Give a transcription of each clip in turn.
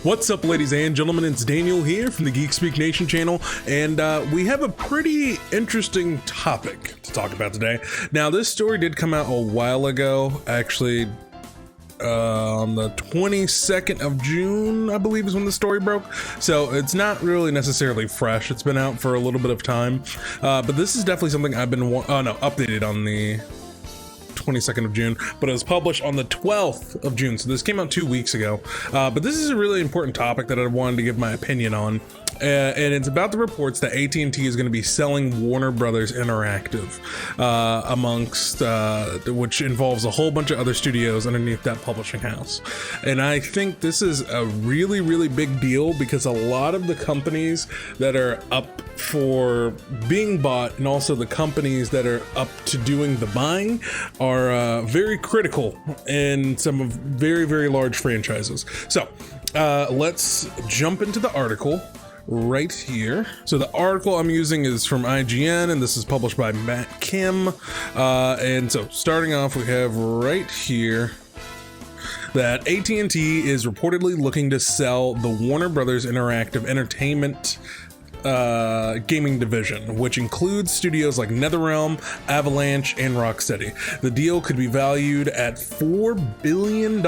What's up, ladies and gentlemen? It's Daniel here from the GeekSpeakNation channel, and we have a pretty interesting topic to talk about today. Now, this story did come out a while ago, actually, on the 22nd of June, I believe is when the story broke. So it's not really necessarily fresh. It's been out for a little bit of time, but this is definitely something I've been updated on the 22nd of June, but it was published on the 12th of June. So this came out 2 weeks ago. But this is a really important topic that I wanted to give my opinion on. And it's about the reports that AT&T is going to be selling Warner Brothers Interactive, which involves a whole bunch of other studios underneath that publishing house. And I think this is a really, really big deal because a lot of the companies that are up for being bought and also the companies that are up to doing the buying are very critical in some of very, very large franchises. So let's jump into the article right here. So the article I'm using is from IGN, and this is published by Matt Kim. And so starting off, we have right here that AT&T is reportedly looking to sell the Warner Brothers Interactive Entertainment gaming division, which includes studios like NetherRealm, Avalanche, and Rocksteady. The deal could be valued at $4 billion,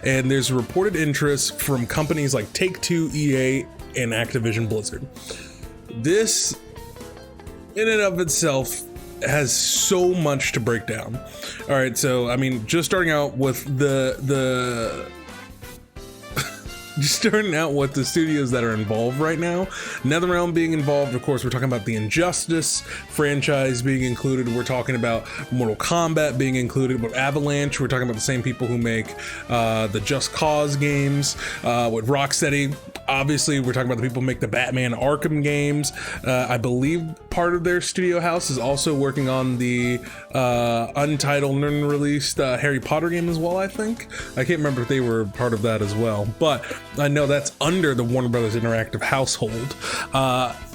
and there's reported interest from companies like Take-Two, EA, and Activision Blizzard. This, in and of itself, has so much to break down. All right, so I mean, just starting out with the studios that are involved right now. NetherRealm being involved, of course, we're talking about the Injustice franchise being included. We're talking about Mortal Kombat being included. With Avalanche, we're talking about the same people who make the Just Cause games. With Rocksteady, obviously, we're talking about the people who make the Batman Arkham games. I believe part of their studio house is also working on the untitled and unreleased Harry Potter game as well, I think. I can't remember if they were part of that as well, but I know that's under the Warner Brothers Interactive household.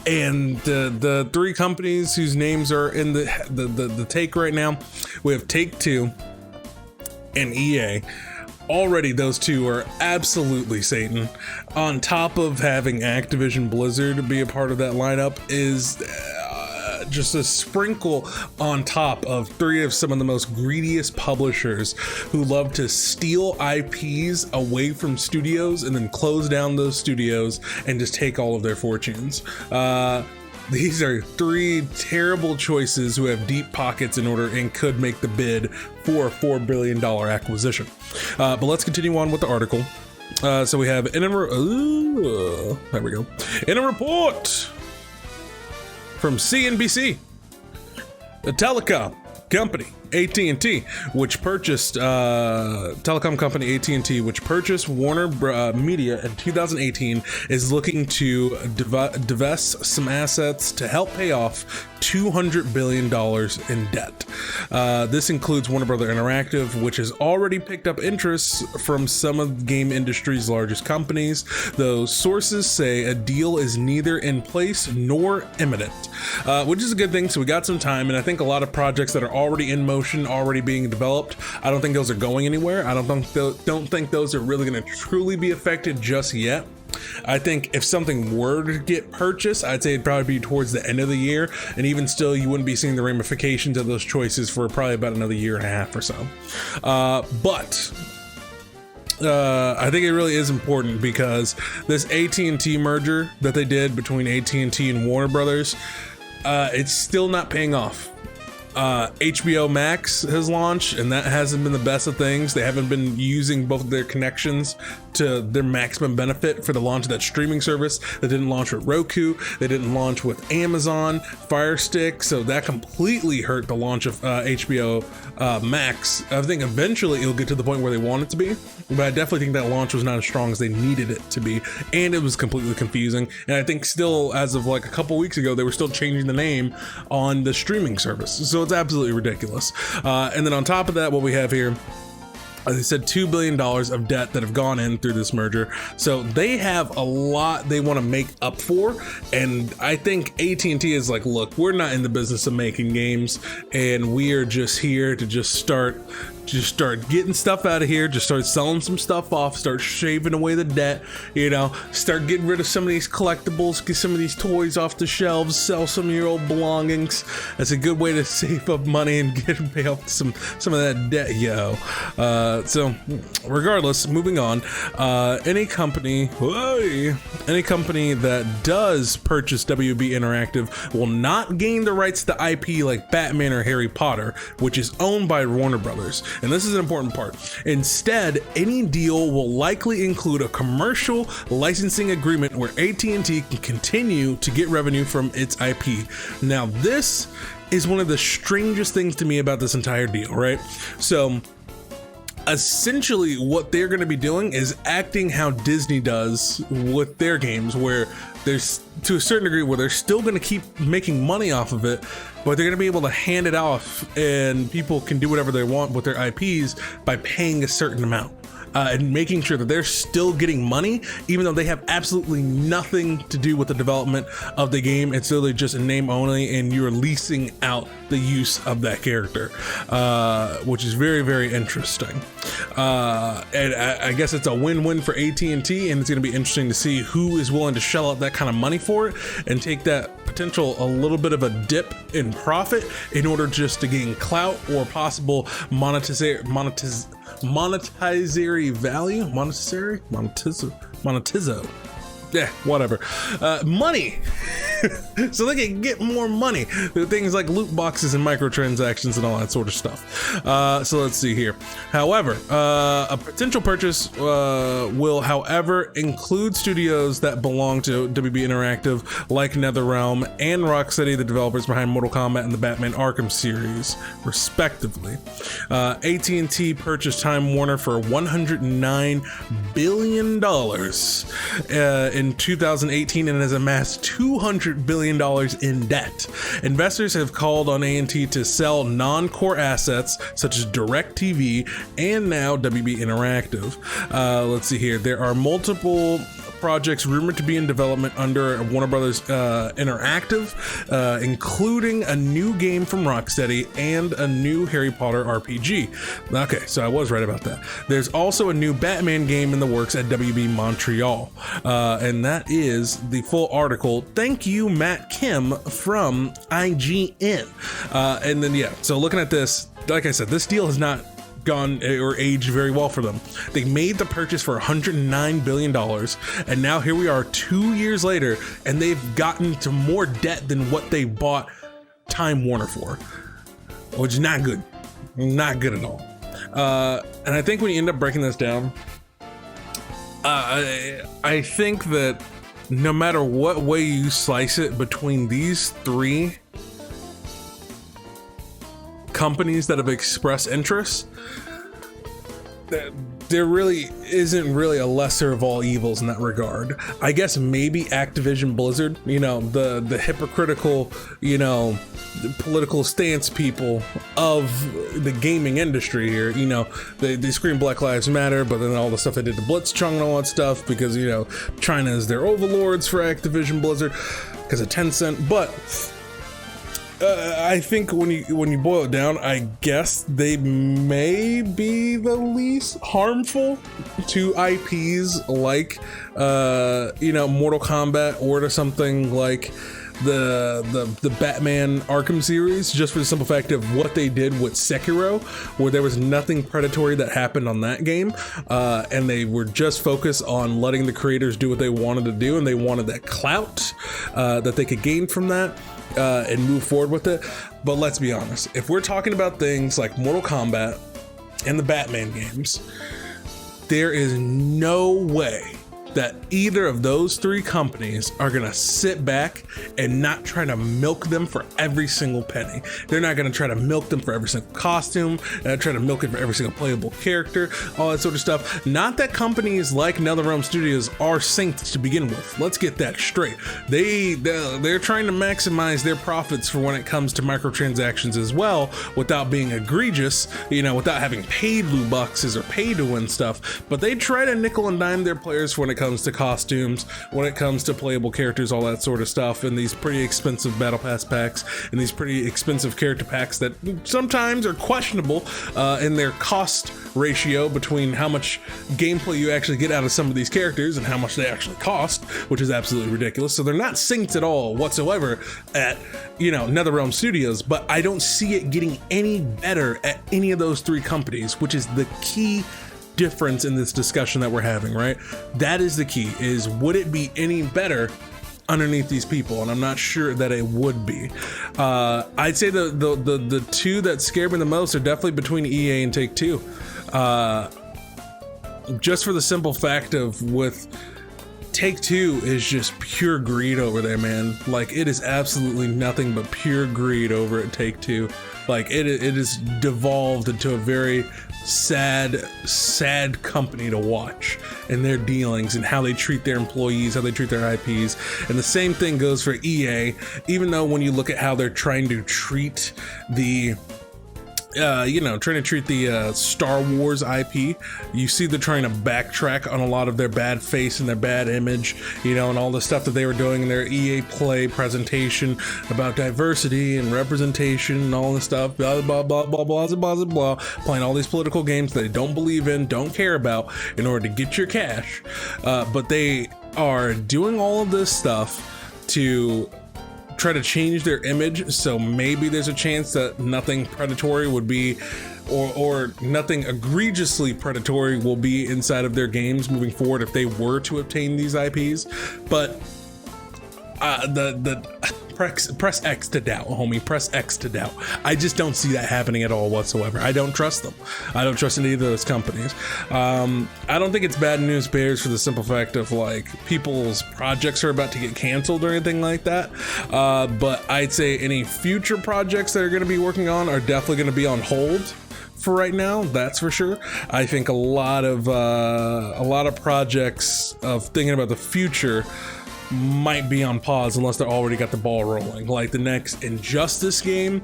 And the three companies whose names are in the take right now, we have Take-Two and EA. Already those two are absolutely Satan. On top of having Activision Blizzard be a part of that lineup is just a sprinkle on top of three of some of the most greediest publishers who love to steal IPs away from studios and then close down those studios and just take all of their fortunes. These are three terrible choices who have deep pockets in order and could make the bid for a $4 billion acquisition. But let's continue on with the article. So we have there we go. In a report from CNBC, the telecom company AT&T, which purchased telecom company AT&T, which purchased Warner Media in 2018, is looking to divest some assets to help pay off $200 billion in debt. This includes Warner Brothers Interactive, which has already picked up interest from some of the game industry's largest companies, though sources say a deal is neither in place nor imminent, which is a good thing. So we got some time, and I think a lot of projects that are already in motion, already being developed, I don't think those are going anywhere. I don't think those are really going to truly be affected just yet. I think if something were to get purchased, I'd say it'd probably be towards the end of the year, and even still, you wouldn't be seeing the ramifications of those choices for probably about another year and a half or so. But I think it really is important because this AT&T merger that they did between AT&T and Warner Brothers, it's still not paying off. HBO Max has launched, and that hasn't been the best of things. They haven't been using both of their connections to their maximum benefit for the launch of that streaming service. They didn't launch with Roku. They didn't launch with Amazon Fire Stick, so that completely hurt the launch of HBO Max. I think eventually it'll get to the point where they want it to be, but I definitely think that launch was not as strong as they needed it to be, and it was completely confusing. And I think still, as of like a couple weeks ago, they were still changing the name on the streaming service, so it's absolutely ridiculous. And then on top of that, what we have here, as I said, $2 billion of debt that have gone in through this merger. So they have a lot they want to make up for. And I think AT&T is like, look, we're not in the business of making games, and we are just here to just start just start getting stuff out of here, just start selling some stuff off, start shaving away the debt, start getting rid of some of these collectibles, get some of these toys off the shelves, sell some of your old belongings. That's a good way to save up money and pay off some of that debt, so regardless, moving on, any company that does purchase WB Interactive will not gain the rights to IP like Batman or Harry Potter, which is owned by Warner Brothers. And this is an important part. Instead, any deal will likely include a commercial licensing agreement where AT&T can continue to get revenue from its IP. Now, this is one of the strangest things to me about this entire deal, right? So, essentially what they're going to be doing is acting how Disney does with their games, where there's, to a certain degree, where they're still going to keep making money off of it, but they're going to be able to hand it off and people can do whatever they want with their IPs by paying a certain amount. And making sure that they're still getting money, even though they have absolutely nothing to do with the development of the game. It's literally just a name only, and you're leasing out the use of that character, which is very, very interesting. And I guess it's a win-win for AT&T, and it's going to be interesting to see who is willing to shell out that kind of money for it and take that potential a little bit of a dip in profit in order just to gain clout or possible monetizatory value, monetizo. Yeah, whatever. Money. So they can get more money through things like loot boxes and microtransactions and all that sort of stuff. So let's see here. However, a potential purchase will, however, include studios that belong to WB Interactive, like NetherRealm and Rocksteady, the developers behind Mortal Kombat and the Batman Arkham Series, respectively. AT&T purchased Time Warner for $109 billion in 2018 and has amassed $200 billion in debt. Investors have called on AT&T to sell non-core assets such as DirecTV and now WB Interactive. Let's see here. There are multiple projects rumored to be in development under Warner Brothers Interactive, including a new game from Rocksteady and a new Harry Potter RPG. Okay, so I was right about that. There's also a new Batman game in the works at WB Montreal, and that is the full article. Thank you, Matt Kim from IGN. And then, yeah, so looking at this, like I said, this deal has not gone or aged very well for them. They made the purchase for $109 billion, and now here we are 2 years later, and they've gotten to more debt than what they bought Time Warner for, which is not good. Not good at all. And I think when you end up breaking this down, I think that no matter what way you slice it between these three companies that have expressed interest, there really isn't really a lesser of all evils in that regard. I guess maybe Activision Blizzard, the hypocritical, political stance people of the gaming industry here, they scream Black Lives Matter, but then all the stuff they did to Blitzchung and all that stuff because, China is their overlords for Activision Blizzard because of Tencent. But I think when you boil it down, I guess they may be the least harmful to IPs like, Mortal Kombat, or to something like the Batman Arkham Series, just for the simple fact of what they did with Sekiro, where there was nothing predatory that happened on that game, and they were just focused on letting the creators do what they wanted to do, and they wanted that clout that they could gain from that. And move forward with it. But let's be honest, if we're talking about things like Mortal Kombat and the Batman games, there is no way that either of those three companies are gonna sit back and not try to milk them for every single penny. They're not gonna try to milk them for every single costume, try to milk it for every single playable character, all that sort of stuff. Not that companies like NetherRealm Studios are synced to begin with. Let's get that straight. They're trying to maximize their profits for when it comes to microtransactions as well, without being egregious, without having paid loot boxes or pay to win stuff. But they try to nickel and dime their players when it comes comes to costumes, when it comes to playable characters, all that sort of stuff, and these pretty expensive battle pass packs and these pretty expensive character packs that sometimes are questionable in their cost ratio between how much gameplay you actually get out of some of these characters and how much they actually cost, which is absolutely ridiculous. So they're not synced at all whatsoever at, you know, NetherRealm Studios, but I don't see it getting any better at any of those three companies, which is the key difference in this discussion that we're having, right? That is the key, is would it be any better underneath these people? And I'm not sure that it would be. I'd say the two that scare me the most are definitely between EA and Take-Two. Just for the simple fact of with Take-Two is just pure greed over there, man. Like, it is absolutely nothing but pure greed over at Take-Two. Like, it is devolved into a very sad company to watch in their dealings and how they treat their employees, how they treat their IPs. And the same thing goes for EA, even though when you look at how they're trying to treat the Star Wars IP, you see they're trying to backtrack on a lot of their bad face and their bad image, you know, and all the stuff that they were doing in their EA Play presentation about diversity and representation and all this stuff, blah, blah, blah, blah, blah, blah, blah, blah, playing all these political games that they don't believe in, don't care about in order to get your cash. But they are doing all of this stuff to try to change their image, so maybe there's a chance that nothing predatory would be, or nothing egregiously predatory will be inside of their games moving forward if they were to obtain these IPs. But press X to doubt, homie. Press X to doubt. I just don't see that happening at all whatsoever. I don't trust them. I don't trust any of those companies. I don't think it's bad news bears for the simple fact of, like, people's projects are about to get canceled or anything like that. But I'd say any future projects that are going to be working on are definitely going to be on hold for right now. That's for sure. I think a lot of projects of thinking about the future might be on pause unless they're already got the ball rolling, like the next Injustice game.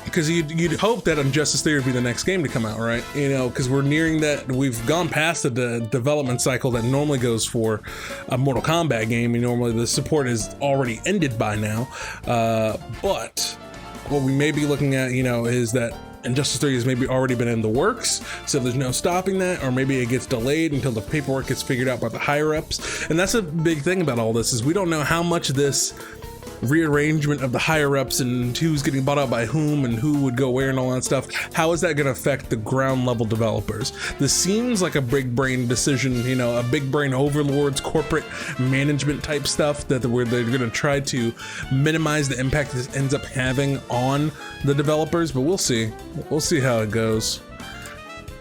Because you'd hope that Injustice 3 would be the next game to come out, right? You know, because we're nearing that. We've gone past the development cycle that normally goes for a Mortal Kombat game, and normally the support is already ended by now. But what we may be looking at, you know, is that Injustice 3 has maybe already been in the works, so there's no stopping that, or maybe it gets delayed until the paperwork gets figured out by the higher ups. And that's a big thing about all this, is we don't know how much this rearrangement of the higher ups and who's getting bought out by whom and who would go where and all that stuff, how is that going to affect the ground level developers? This seems like a big brain decision, you know, a big brain overlords, corporate management type stuff, that where they're going to try to minimize the impact this ends up having on the developers. But we'll see how it goes.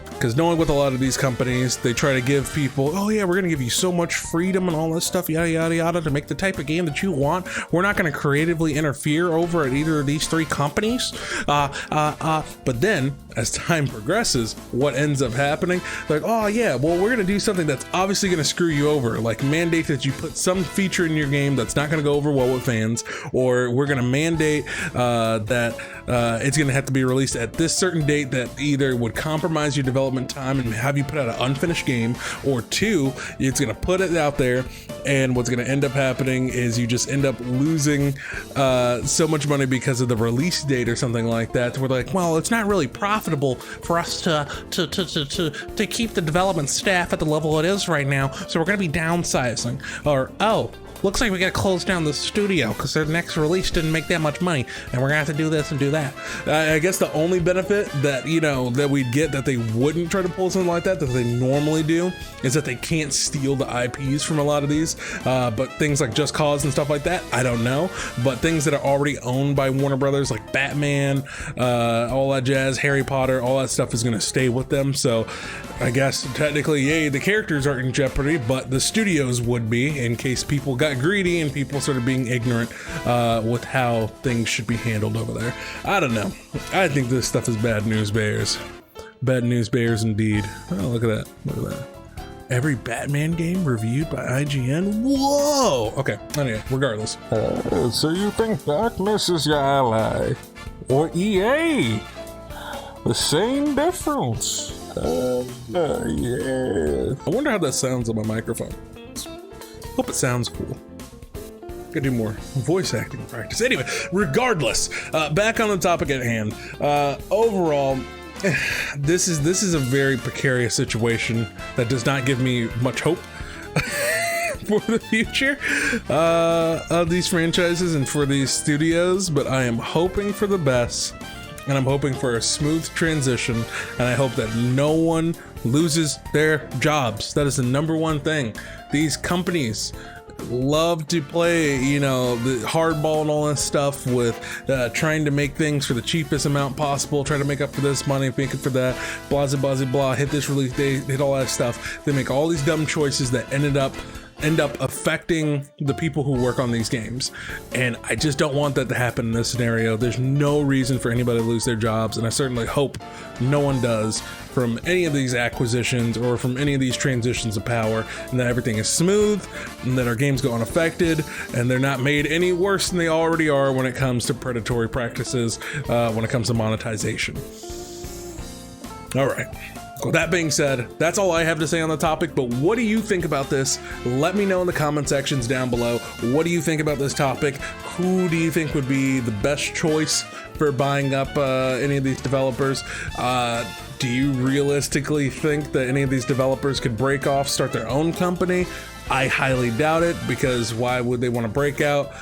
Because knowing with a lot of these companies, they try to give people, oh yeah, we're going to give you so much freedom and all this stuff, yada, yada, yada, to make the type of game that you want. We're not going to creatively interfere over at either of these three companies. But then, as time progresses, what ends up happening, like, oh yeah, well, we're going to do something that's obviously going to screw you over, like mandate that you put some feature in your game that's not going to go over well with fans, or we're going to mandate that it's going to have to be released at this certain date that either would compromise your development time and have you put out an unfinished game, or two, it's going to put it out there, and what's going to end up happening is you just end up losing so much money because of the release date or something like that. We're like, well, it's not really profitable for us to keep the development staff at the level it is right now, so we're going to be downsizing. Or, oh, looks like we gotta close down the studio because their next release didn't make that much money, and we're gonna have to do this and do that. I guess the only benefit that, you know, that we'd get that they wouldn't try to pull something like that they normally do is that they can't steal the IPs from a lot of these. But things like Just Cause and stuff like that, I don't know. But things that are already owned by Warner Brothers, like Batman, all that jazz, Harry Potter, all that stuff is gonna stay with them. So I guess technically, yay, the characters aren't in jeopardy, but the studios would be, in case people got greedy and people started being ignorant with how things should be handled over there. I don't know. I think this stuff is bad news bears. Bad news bears indeed. Oh, look at that. Look at that. Every Batman game reviewed by IGN? Whoa! Okay, anyway, regardless. So you think darkness is your ally? Or EA? The same difference. Yes. I wonder how that sounds on my microphone. Hope it sounds cool. Gotta do more voice acting practice. Anyway, regardless, back on the topic at hand. Overall, this is a very precarious situation that does not give me much hope for the future of these franchises and for these studios, but I am hoping for the best, and I'm hoping for a smooth transition, and I hope that no one loses their jobs. That is the number one thing. These companies love to play, you know, the hardball and all this stuff with trying to make things for the cheapest amount possible, try to make up for this money, make it for that, blah, blah, blah, blah, hit this release date, hit all that stuff. They make all these dumb choices that end up affecting the people who work on these games, and I just don't want that to happen in this scenario. There's no reason for anybody to lose their jobs, and I certainly hope no one does from any of these acquisitions or from any of these transitions of power, and that everything is smooth and that our games go unaffected and they're not made any worse than they already are when it comes to predatory practices, when it comes to monetization. All right. With that being said, that's all I have to say on the topic, but what do you think about this? Let me know in the comment sections down below. What do you think about this topic? Who do you think would be the best choice for buying up any of these developers? Do you realistically think that any of these developers could break off, start their own company? I highly doubt it, because why would they want to break out,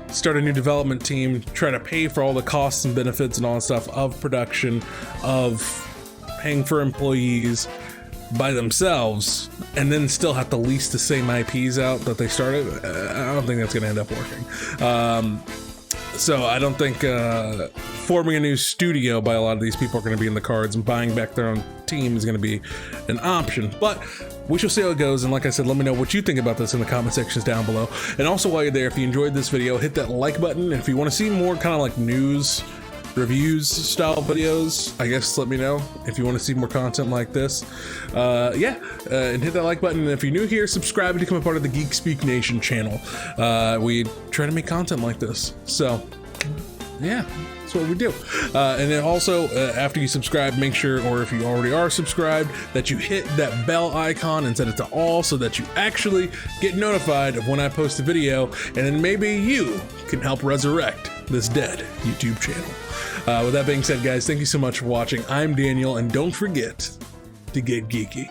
start a new development team, try to pay for all the costs and benefits and all that stuff of production, of paying for employees by themselves, and then still have to lease the same IPs out that they started? I don't think that's going to end up working. So I don't think forming a new studio by a lot of these people are going to be in the cards, and buying back their own team is going to be an option. But we shall see how it goes, and like I said, let me know what you think about this in the comment sections down below. And also, while you're there, if you enjoyed this video, hit that like button, and if you want to see more kind of like news reviews style videos, I guess let me know if you want to see more content like this. And hit that like button, and if you're new here, subscribe to become a part of the GeekSpeakNation channel. We try to make content like this, so yeah, that's what we do. And then also, after you subscribe, make sure, or if you already are subscribed, that you hit that bell icon and set it to all, so that you actually get notified of when I post a video, and then maybe you can help resurrect this dead YouTube channel. With that being said, guys, thank you so much for watching. I'm Daniel, and don't forget to get geeky.